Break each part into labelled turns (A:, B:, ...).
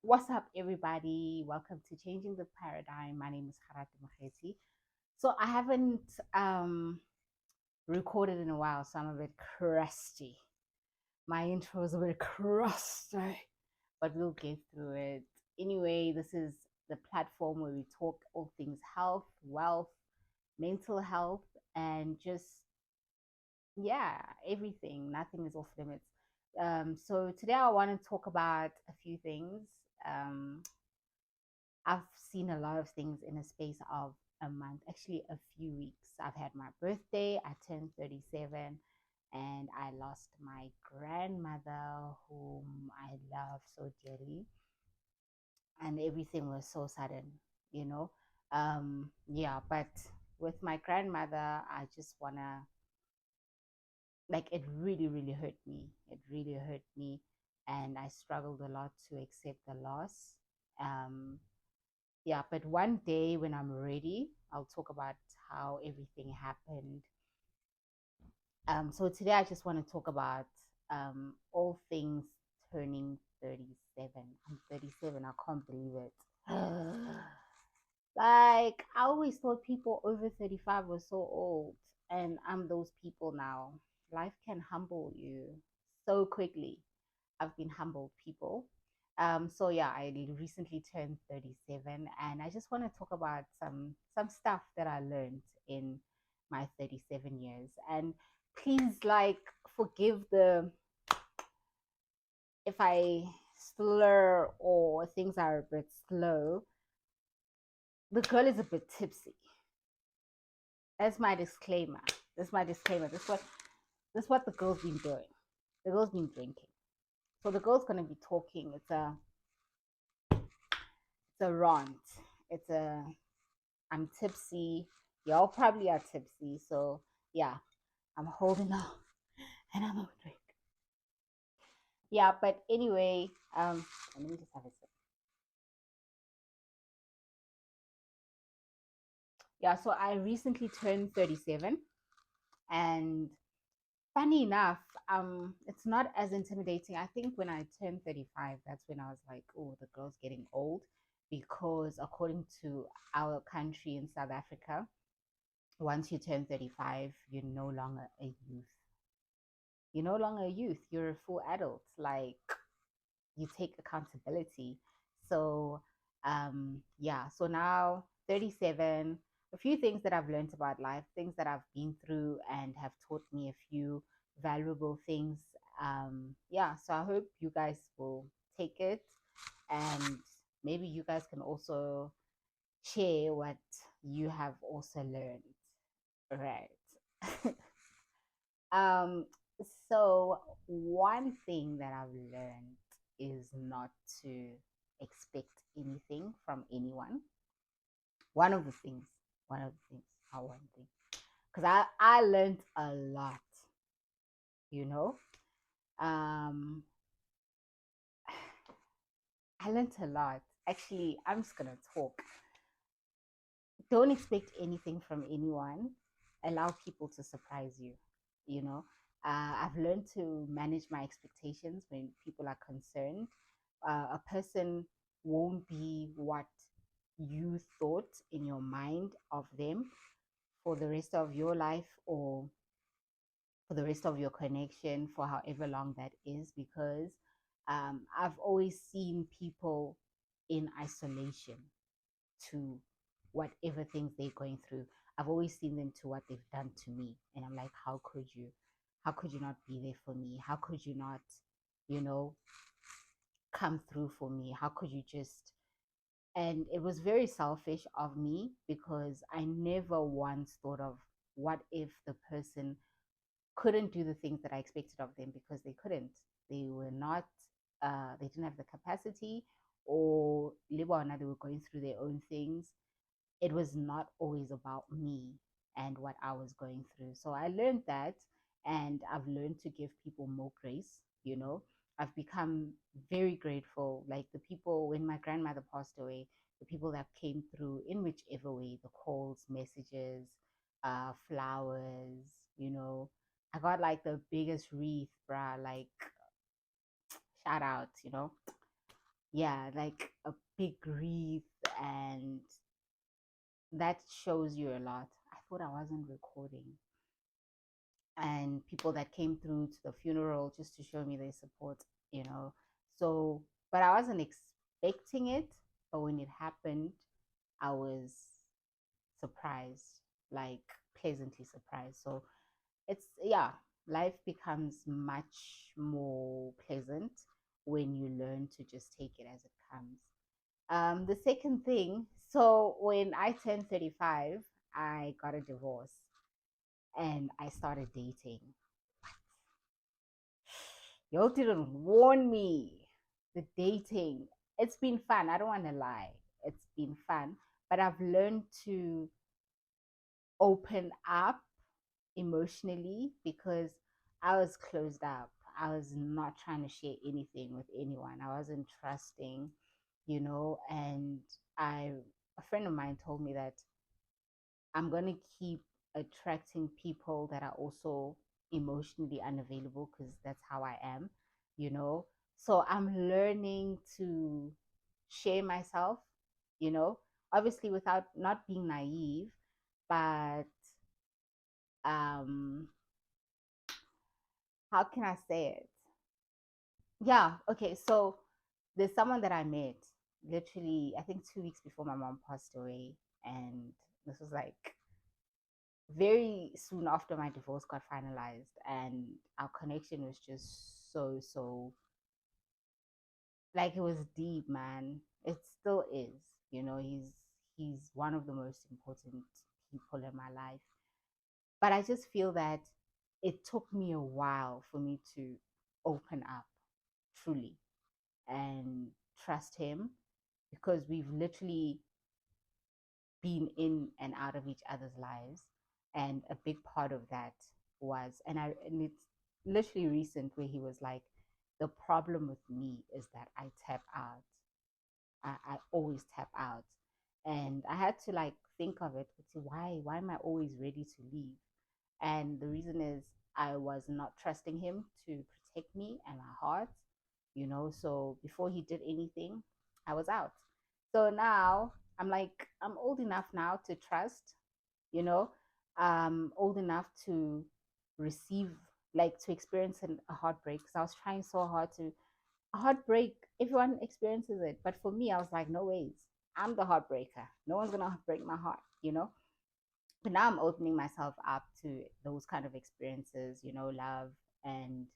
A: What's up, everybody? Welcome to Changing the Paradigm. My name is Harati Maheti. So I haven't recorded in a while, so I'm a bit crusty. My intro is a bit crusty, but we'll get through it. Anyway, this is the platform where we talk all things health, wealth, mental health, and just, yeah, everything. Nothing is off limits. So today I want to talk about a few things. Um, I've seen a lot of things in a space of a month, actually a few weeks. I've had my birthday, I turned 37, and I lost my grandmother, whom I love so dearly. And everything was so sudden, you know. Yeah, but with my grandmother, I just wanna, like, it really, really hurt me. It really hurt me, and I struggled a lot to accept the loss. Um, Yeah, but one day when I'm ready, I'll talk about how everything happened. So today I just want to talk about all things turning 37. I'm 37. I can't believe it. Like, I always thought people over 35 were so old, and I'm those people now. Life can humble you so quickly. I've been humbled, people. So yeah, I recently turned 37, and I just want to talk about some stuff that I learned in my 37 years. And please, like, forgive the if I slur or things are a bit slow. The girl is a bit tipsy. That's my disclaimer. That's my disclaimer. That's what the girl's been doing. The girl's been drinking. So the girl's gonna be talking. It's a rant. It's a I'm tipsy. Y'all probably are tipsy. So yeah, I'm holding on and I'm gonna drink. Yeah, but anyway, let me just have a sip. Yeah, so I recently turned 37, and funny enough, it's not as intimidating. I think when I turned 35, that's when I was like, oh, the girl's getting old, because according to our country in South Africa, once you turn 35, you're no longer a youth. You're no longer a youth. You're a full adult. Like, you take accountability. So yeah, so now 37, a few things that I've learned about life, things that I've been through and have taught me a few valuable things. Yeah, so I hope you guys will take it, and maybe you guys can also share what you have also learned, right? Um, so one thing that I've learned is not to expect anything from anyone. One of the things, one of the things, how one thing, because I learned a lot, you know. Um, I learned a lot. Actually, I'm just gonna talk. Don't expect anything from anyone. Allow people to surprise you, you know. I've learned to manage my expectations when people are concerned. A person won't be what you thought in your mind of them for the rest of your life, or for the rest of your connection, for however long that is, because I've always seen people in isolation to whatever things they're going through. I've always seen them to what they've done to me. And I'm like, how could you? How could you not be there for me? How could you not, you know, come through for me? How could you just? And it was very selfish of me, because I never once thought of what if the person couldn't do the things that I expected of them, because they couldn't. They were not, they didn't have the capacity, or they were going through their own things. It was not always about me and what I was going through. So I learned that, and I've learned to give people more grace, you know. I've become very grateful. Like, the people, when my grandmother passed away, the people that came through in whichever way, the calls, messages, flowers, you know. I got like the biggest wreath, bruh. Like, shout out, you know. yeah, like a big wreath, and that shows you a lot. I thought I wasn't recording. And people that came through to the funeral just to show me their support, you know. So, but I wasn't expecting it. But when it happened, I was surprised, like pleasantly surprised. So it's, yeah, life becomes much more pleasant when you learn to just take it as it comes. The second thing, so when I turned 35, I got a divorce and I started dating. Y'all didn't warn me. The dating, it's been fun. I don't want to lie. It's been fun, but I've learned to open up emotionally because I was closed up. I was not trying to share anything with anyone. I wasn't trusting, and I a friend of mine told me that I'm going to keep attracting people that are also emotionally unavailable because that's how I am, you know. So I'm learning to share myself, you know, obviously without not being naive, but um how can I say it? Yeah, okay. So there's someone that I met literally I think 2 weeks before my mom passed away, and this was like very soon after my divorce got finalized, and our connection was just so like it was deep, man. It still is. He's one of the most important people in my life. But I just feel that it took me a while for me to open up truly and trust him, because we've literally been in and out of each other's lives. And a big part of that was, and it's literally recent, where he was like, the problem with me is that I tap out. I always tap out. And I had to like think of it, to why am I always ready to leave? And the reason is I was not trusting him to protect me and my heart, So before he did anything, I was out. So now I'm like, I'm old enough now to trust, you know, old enough to receive, like to experience a heartbreak. Because I was trying so hard to, a heartbreak, everyone experiences it. But for me, I was like, no ways. I'm the heartbreaker. No one's going to break my heart. But now I'm opening myself up to those kind of experiences, love, and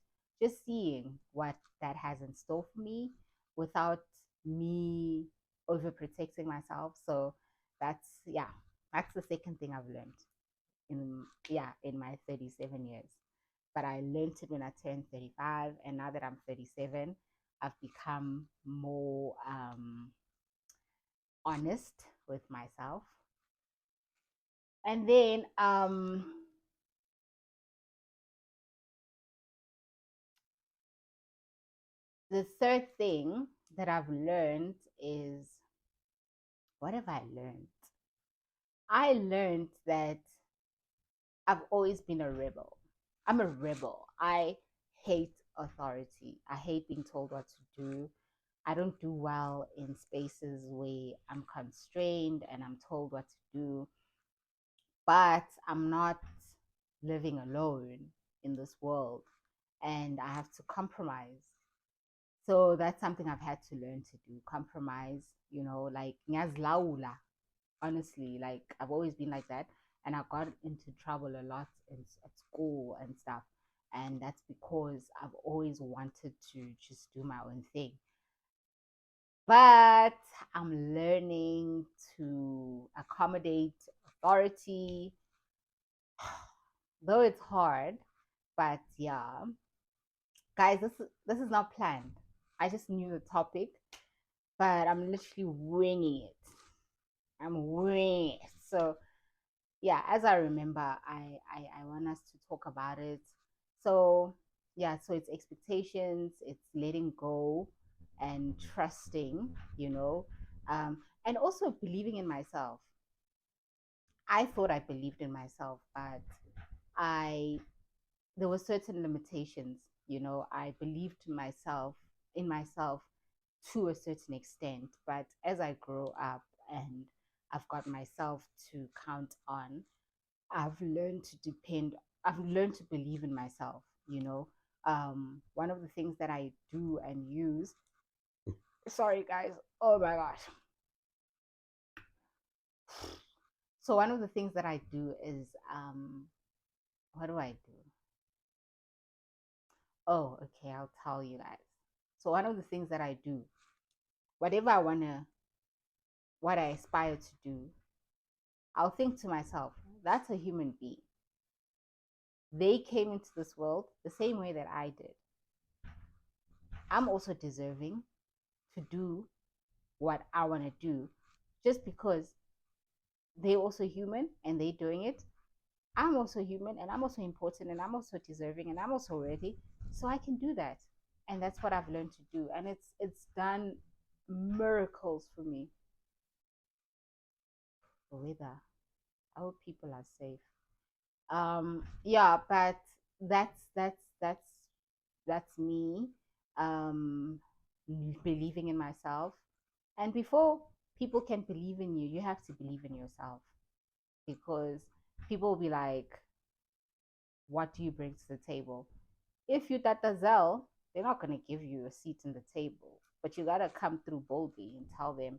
A: just seeing what that has in store for me without me overprotecting myself. So that's the second thing I've learned in my 37 years. But I learned it when I turned 35, and now that I'm 37, I've become more honest with myself. And then the third thing that I've learned is, what have I learned? I learned that I've always been a rebel. I'm a rebel. I hate authority. I hate being told what to do. I don't do well in spaces where I'm constrained and I'm told what to do. But I'm not living alone in this world, and I have to compromise. So that's something I've had to learn to do, compromise, like ngiyazilawula. Honestly, like I've always been like that, and I got into trouble a lot at school and stuff. And that's because I've always wanted to just do my own thing. But I'm learning to accommodate authority, though it's hard. But yeah, guys, this is not planned. I just knew the topic, but I'm literally winging it. I'm winging it. So yeah, as I remember, I want us to talk about it. So yeah, so it's expectations, it's letting go and trusting, and also believing in myself. I thought I believed in myself, but I there were certain limitations. I believed in myself, to a certain extent. But as I grow up and I've got myself to count on, I've learned to depend, I've learned to believe in myself, you know. One of the things that I do and use, sorry guys, oh my gosh. So one of the things that I do is, what do I do? Oh, okay, I'll tell you guys. So one of the things that I do, whatever I wanna, what I aspire to do, I'll think to myself, that's a human being. They came into this world the same way that I did. I'm also deserving to do what I want to do just because they're also human and they're doing it. I'm also human and I'm also important and I'm also deserving and I'm also worthy. So I can do that. And that's what I've learned to do. And it's done miracles for me. The weather. I hope people are safe. Yeah, but that's me. Um believing in myself. And before people can believe in you, you have to believe in yourself, because people will be like, what do you bring to the table? If you Tata Zell, they're not going to give you a seat in the table, but you got to come through boldly and tell them,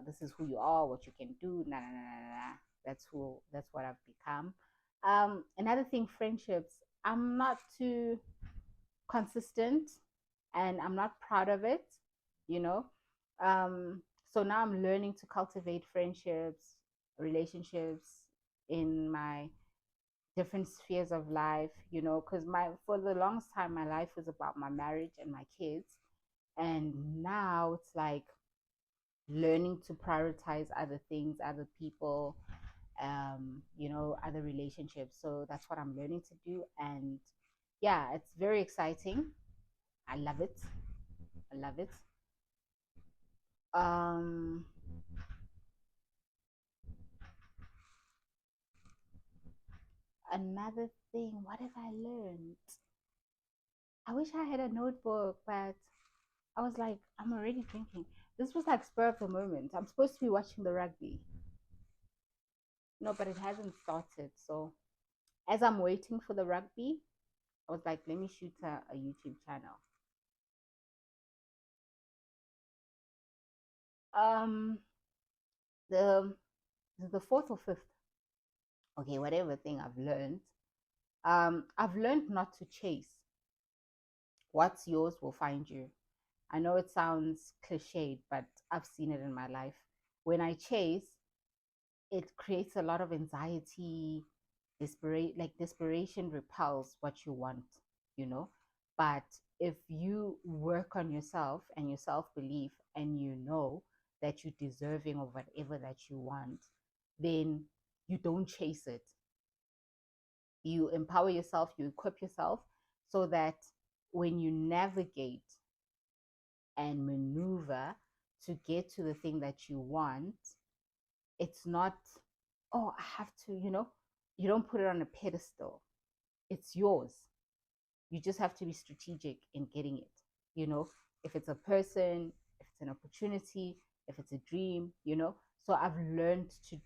A: this is who you are, what you can do. Nah, nah, nah, nah, nah. That's what I've become. Another thing, friendships. I'm not too consistent and I'm not proud of it, you know. Um, so now I'm learning to cultivate friendships, relationships in my different spheres of life, you know, because my for the longest time my life was about my marriage and my kids. And now it's like learning to prioritize other things, other people, you know, other relationships. So that's what I'm learning to do. And yeah, it's very exciting. I love it. I love it. Um, Another thing, what have I learned? I wish I had a notebook, but I was like, I'm already drinking. This was like spur of the moment. I'm supposed to be watching the rugby. No, but it hasn't started. So as I'm waiting for the rugby, I was like, let me shoot a YouTube channel. Um, the the fourth or fifth. Okay, whatever thing I've learned. I've learned not to chase. What's yours will find you. I know it sounds cliched, but I've seen it in my life. When I chase, it creates a lot of anxiety, desperation repels what you want, you know. But if you work on yourself and your self-belief and you know that you're deserving of whatever that you want, then you don't chase it. You empower yourself, you equip yourself so that when you navigate and maneuver to get to the thing that you want, it's not, oh, I have to, you know, you don't put it on a pedestal. It's yours. You just have to be strategic in getting it. You know, if it's a person, if it's an opportunity, if it's a dream, you know. So I've learned to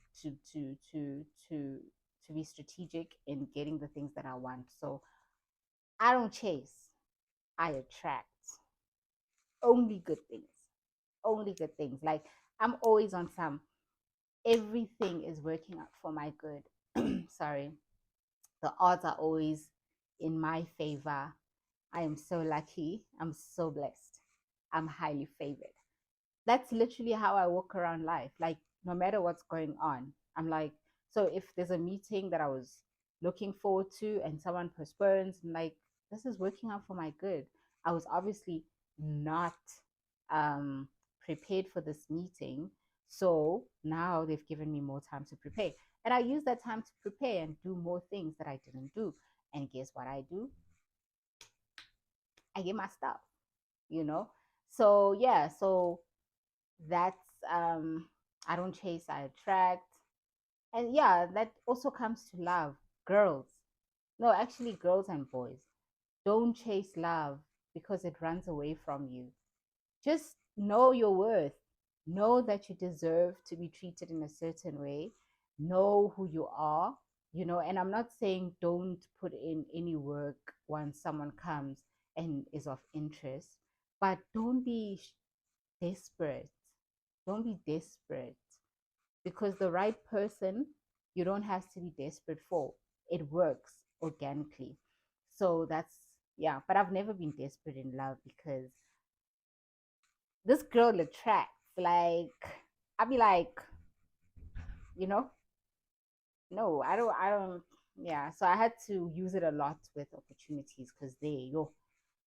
A: to be strategic in getting the things that I want. So I don't chase, I attract only good things. Only good things. Like I'm always on some, everything is working out for my good. Sorry. The odds are always in my favor. I am so lucky. I'm so blessed. I'm highly favored. That's literally how I walk around life. Like, no matter what's going on, I'm like, so if there's a meeting that I was looking forward to and someone postpones, I'm like, this is working out for my good. I was obviously not um, prepared for this meeting. So now they've given me more time to prepare. And I use that time to prepare and do more things that I didn't do. And guess what I do? I get my stuff, you know? So, yeah, so that's, I don't chase, I attract. And yeah, that also comes to love. Girls, no, actually, girls and boys, don't chase love because it runs away from you. Just know your worth. Know that you deserve to be treated in a certain way. Know who you are, and I'm not saying don't put in any work once someone comes and is of interest, but don't be desperate. Don't be desperate because the right person, you don't have to be desperate for. It works organically. So that's, yeah, but I've never been desperate in love because this girl attracts. Like, I'd be like, you know, no, I don't, yeah. So I had to use it a lot with opportunities because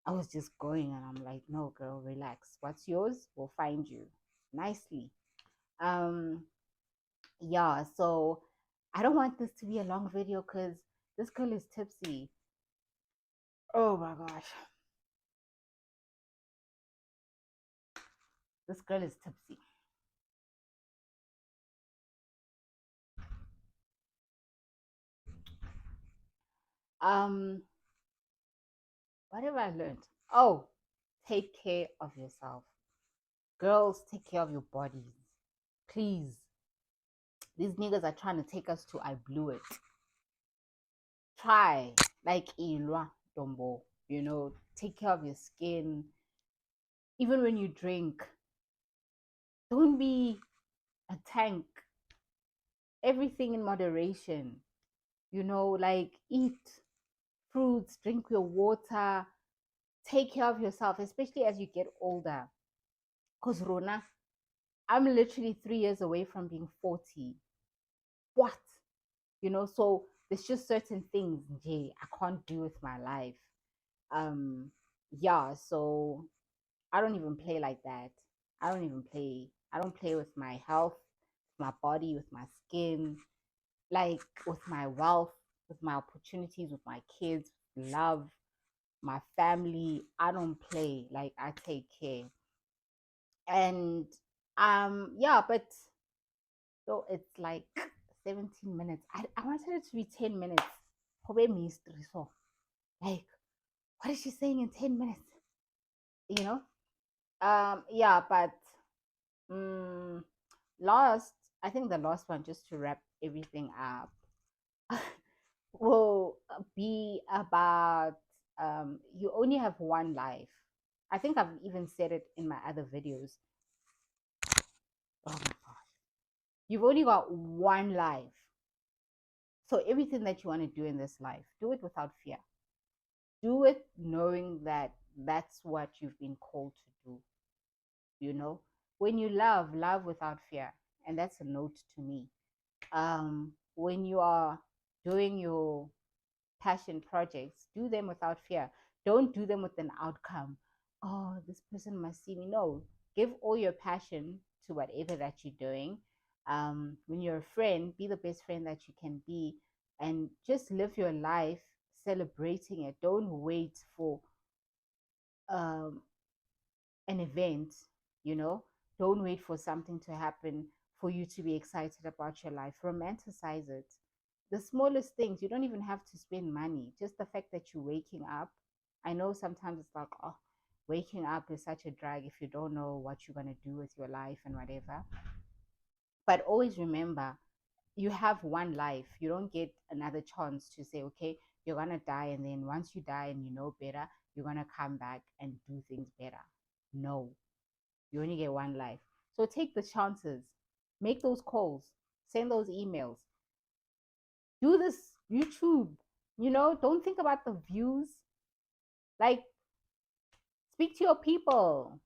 A: I was just going and I'm like, no, girl, relax. What's yours? We'll find you nicely. Um, yeah, so I don't want this to be a long video because this girl is tipsy. Oh my gosh, this girl is tipsy. Um, what have I learned? Oh, take care of yourself. Girls, take care of your bodies. Please. These niggas are trying to take us to I blew it. Try. Like Ilwa Dombo. Take care of your skin. Even when you drink, don't be a tank. Everything in moderation. Like eat fruits, drink your water, take care of yourself, especially as you get older. Because Rona, I'm literally 3 years away from being 40. What? So there's just certain things, Jay, I can't do with my life. Um, yeah, so I don't even play like that. I don't even play. I don't play with my health, my body, with my skin, like with my wealth, with my opportunities, with my kids, love, my family. I don't play. Like I take care. And yeah, but so it's like 17 minutes. I wanted it to be 10 minutes. Hobe mystery. So like, what is she saying in 10 minutes? You know? Yeah, but um last, I think the last one, just to wrap everything up, will be about you only have one life. I think I've even said it in my other videos. Oh my gosh. You've only got one life. So everything that you want to do in this life, do it without fear. Do it knowing that that's what you've been called to do. When you love without fear. And that's a note to me. When you are doing your passion projects, do them without fear. Don't do them with an outcome. Oh, this person must see me. No, give all your passion to whatever that you're doing. When you're a friend, be the best friend that you can be, and just live your life celebrating it. Don't wait for um, an event, you know. Don't wait for something to happen for you to be excited about your life. Romanticize it. The smallest things, you don't even have to spend money. Just the fact that you're waking up. I know sometimes it's like, oh, waking up is such a drag if you don't know what you're going to do with your life and whatever. But always remember, you have one life. You don't get another chance to say, okay, you're going to die. And then once you die and you know better, you're going to come back and do things better. No, you only get one life. So take the chances, make those calls, send those emails, do this YouTube. Don't think about the views. Like, speak to your people.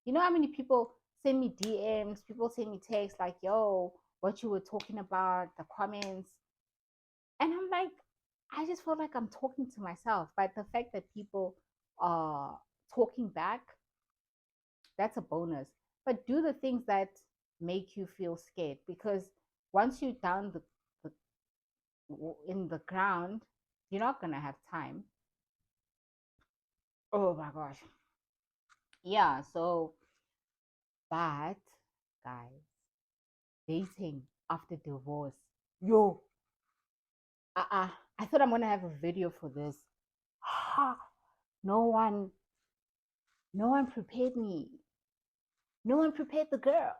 A: You know how many people send me DMs, people send me texts like, yo, what you were talking about, the comments. And I'm like, I just feel like I'm talking to myself. But the fact that people are talking back, that's a bonus. But do the things that make you feel scared, because once you're down the in the ground, you're not gonna have time. Oh my gosh. Yeah, so but guys, dating after divorce. Yo, I thought I'm gonna have a video for this. no one no one prepared me. No one prepared the girl.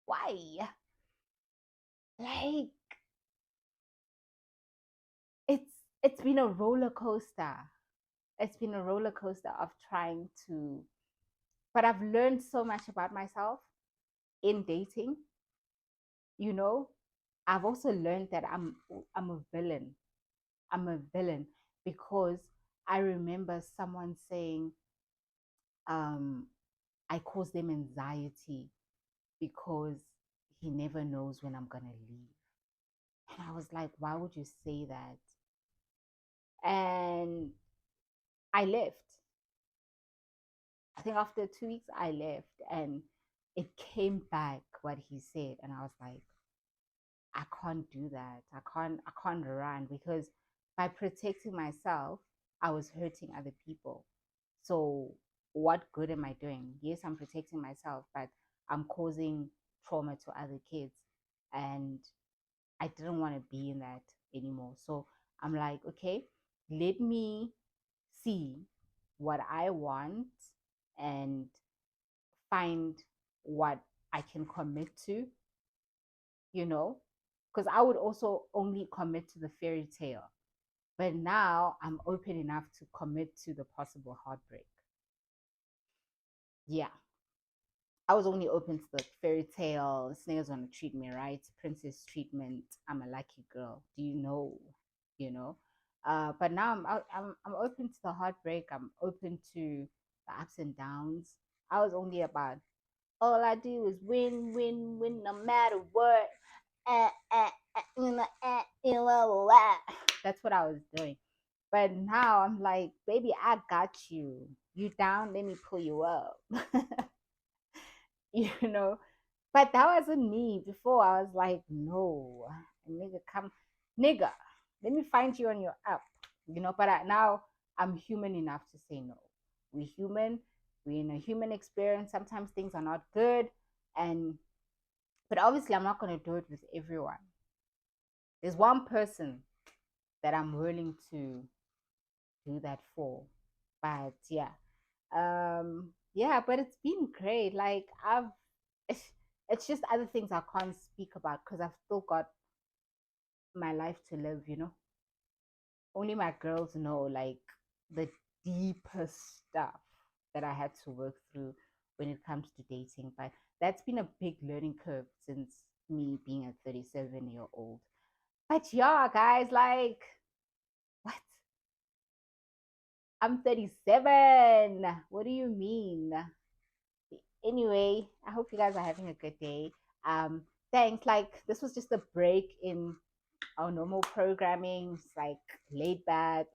A: Why? Like it's it's been a roller coaster. It's been a roller coaster of trying to, but I've learned so much about myself in dating, you know. I've also learned that I'm a villain. I'm a villain because I remember someone saying, um, I cause them anxiety because he never knows when I'm gonna leave. And I was like, why would you say that? And I left. I think after 2 weeks I left and it came back what he said. And I was like, I can't do that. I can't run because by protecting myself, I was hurting other people. So what good am I doing? Yes, I'm protecting myself, but I'm causing trauma to other kids. And I didn't want to be in that anymore. So I'm like, okay, let me see what I want and find what I can commit to, you know, because I would also only commit to the fairy tale. But now I'm open enough to commit to the possible heartbreak. Yeah. I was only open to the fairy tale. Snails want to treat me right, princess treatment. I'm a lucky girl. Do you know? You know. But now I'm open to the heartbreak. I'm open to the ups and downs. I was only about all I do is win, win, win, no matter what. That's what I was doing. But now I'm like, baby, I got you. You down? Let me pull you up. you know. But that wasn't me. Before I was like, no, nigga, come, nigga, let me find you on your app. But now I'm human enough to say no. We're human. We're in a human experience. Sometimes things are not good, and but obviously I'm not gonna do it with everyone. There's one person that I'm willing to do that for. But yeah, but it's been great. Like it's just other things I can't speak about because I've still got my life to live. Only my girls know like the deeper stuff that I had to work through when it comes to dating. But that's been a big learning curve since me being a 37-year-old. But yeah, guys, like what? I'm 37. What do you mean? Anyway, I hope you guys are having a good day. Thanks. Like this was just a break in our normal programming. It's like laid back,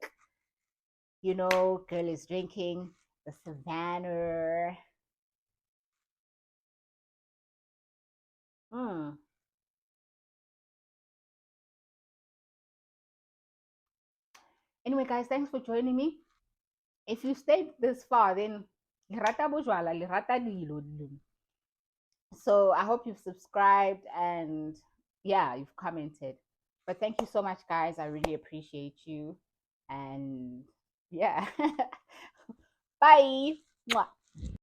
A: girl is drinking the Savannah. Hmm. Anyway, guys, thanks for joining me. If you stayed this far, then lirata bojwala, lirata dilo dilo. So I hope you've subscribed and yeah, you've commented. But thank you so much, guys. I really appreciate you. And yeah. Bye. Mwah.